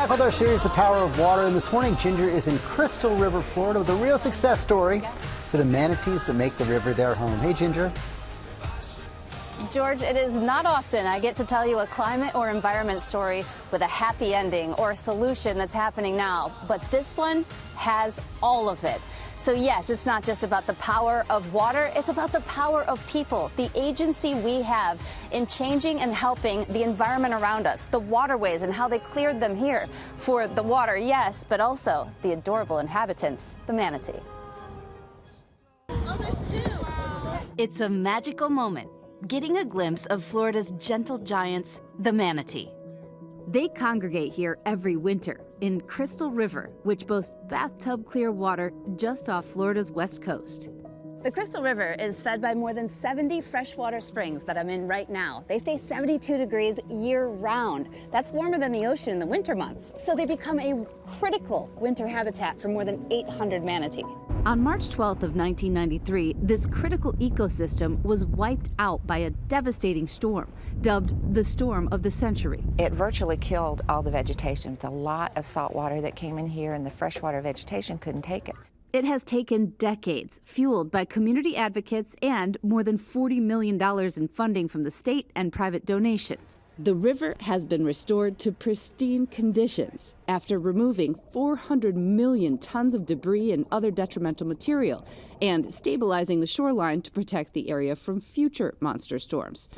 Back with our series, The Power of Water. And this morning, Ginger is in Crystal River, Florida, with a real success story for the manatees that make the river their home. Hey, Ginger. George, it is not often I get to tell you a climate or environment story with a happy ending or a solution that's happening now, but this one has all of it. So yes, it's not just about the power of water, it's about the power of people, the agency we have in changing and helping the environment around us, the waterways and how they cleared them here for the water, yes, but also the adorable inhabitants, the manatee. Oh, there's two. It's a magical moment, getting a glimpse of Florida's gentle giants, the manatee. They congregate here every winter in Crystal River, which boasts bathtub-clear water just off Florida's west coast. The Crystal River is fed by more than 70 freshwater springs that I'm in right now. They stay 72 degrees year-round. That's warmer than the ocean in the winter months. So they become a critical winter habitat for more than 800 manatee. On March 12th of 1993, this critical ecosystem was wiped out by a devastating storm, dubbed the storm of the century. It virtually killed all the vegetation. It's a lot of salt water that came in here, and the freshwater vegetation couldn't take it. It has taken decades, fueled by community advocates and more than $40 million in funding from the state and private donations. The river has been restored to pristine conditions after removing 400 million tons of debris and other detrimental material and stabilizing the shoreline to protect the area from future monster storms.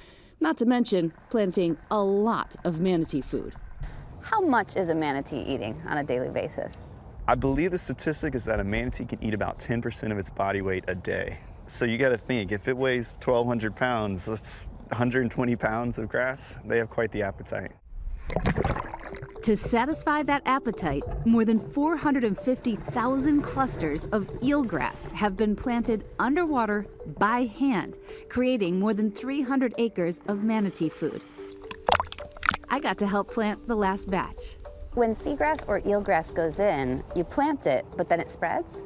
Not to mention planting a lot of manatee food. How much is a manatee eating on a daily basis? I believe the statistic is that a manatee can eat about 10% of its body weight a day. So you got to think, if it weighs 1,200 pounds, that's 120 pounds of grass. They have quite the appetite. To satisfy that appetite, more than 450,000 clusters of eelgrass have been planted underwater by hand, creating more than 300 acres of manatee food. I got to help plant the last batch. When seagrass or eelgrass goes in, you plant it, but then it spreads?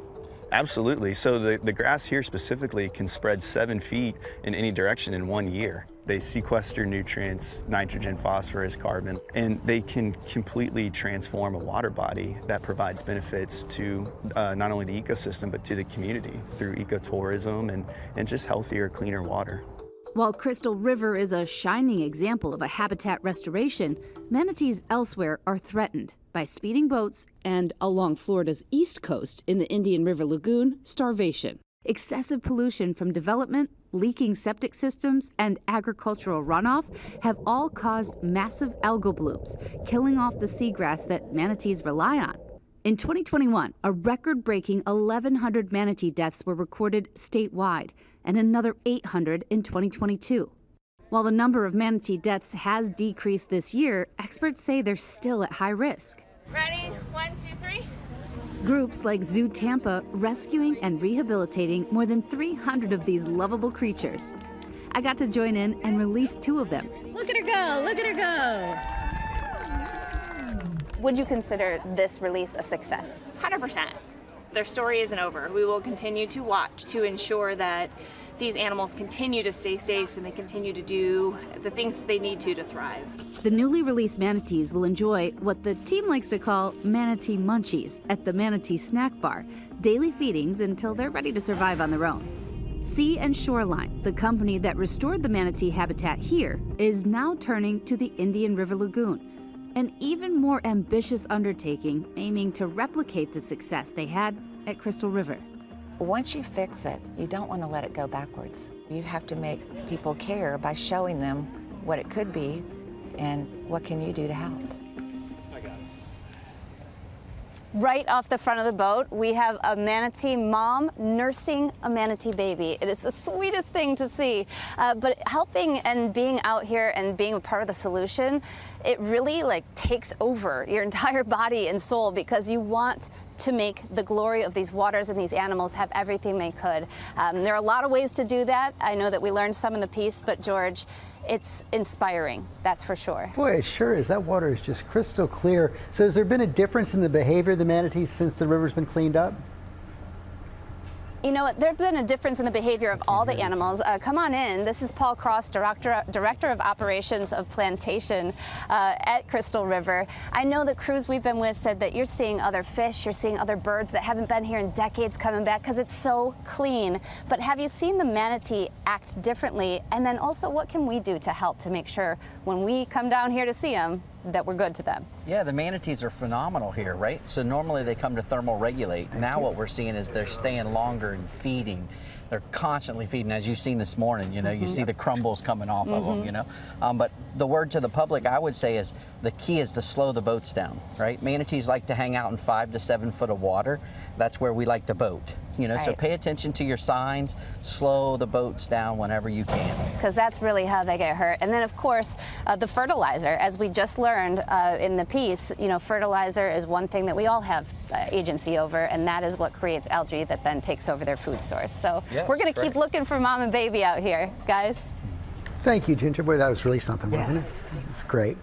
Absolutely. So the grass here specifically can spread 7 feet in any direction in 1 year. They sequester nutrients, nitrogen, phosphorus, carbon, and they can completely transform a water body that provides benefits to not only the ecosystem, but to the community through ecotourism and just healthier, cleaner water. While Crystal River is a shining example of a habitat restoration, manatees elsewhere are threatened by speeding boats and, along Florida's east coast in the Indian River Lagoon, starvation. Excessive pollution from development, leaking septic systems, and agricultural runoff have all caused massive algal blooms, killing off the seagrass that manatees rely on. In 2021, a record-breaking 1,100 manatee deaths were recorded statewide, and another 800 in 2022. While the number of manatee deaths has decreased this year, experts say they're still at high risk. Ready? 1, 2, 3. Groups like Zoo Tampa rescuing and rehabilitating more than 300 of these lovable creatures. I got to join in and release 2 of them. Look at her go! Look at her go! Would you consider this release a success? 100%. Their story isn't over. We will continue to watch to ensure that these animals continue to stay safe and they continue to do the things that they need to thrive. The newly released manatees will enjoy what the team likes to call manatee munchies at the Manatee Snack Bar, daily feedings until they're ready to survive on their own. Sea and Shoreline, the company that restored the manatee habitat here, is now turning to the Indian River Lagoon, an even more ambitious undertaking aiming to replicate the success they had at Crystal River. Once you fix it, you don't want to let it go backwards. You have to make people care by showing them what it could be and what can you do to help. Right off the front of the boat, we have a manatee mom nursing a manatee baby. It is the sweetest thing to see. But helping and being out here and being a part of the solution, it really takes over your entire body and soul because you want to make the glory of these waters and these animals have everything they could. There are a lot of ways to do that. I know that we learned some in the piece, but George, it's inspiring, that's for sure. Boy, it sure is. That water is just crystal clear. So has there been a difference in the behavior of the manatees since the river's been cleaned up? You know, there's been a difference in the behavior of all the animals. Come on in. This is Paul Cross, Director of Operations of Plantation at Crystal River. I know the crews we've been with said that you're seeing other fish, you're seeing other birds that haven't been here in decades coming back because it's so clean. But have you seen the manatee act differently? And then also, what can we do to help to make sure when we come down here to see them that we're good to them? Yeah, the manatees are phenomenal here, right? So normally they come to thermal regulate. Now what we're seeing is they're staying longer and feeding. They're constantly feeding, as you've seen this morning. You know, you see the crumbles coming off of them, you know. But the word to the public, I would say, is the key is to slow the boats down, right? Manatees like to hang out in 5 to 7 foot of water. That's where we like to boat. You know, so pay attention to your signs, slow the boats down whenever you can. Because that's really how they get hurt. And then, of course, the fertilizer, as we just learned in the piece, you know, fertilizer is one thing that we all have agency over, and that is what creates algae that then takes over their food source. So we're going to keep looking for mom and baby out here, guys. Thank you, Ginger. Boy, that was really something, wasn't it? It was great.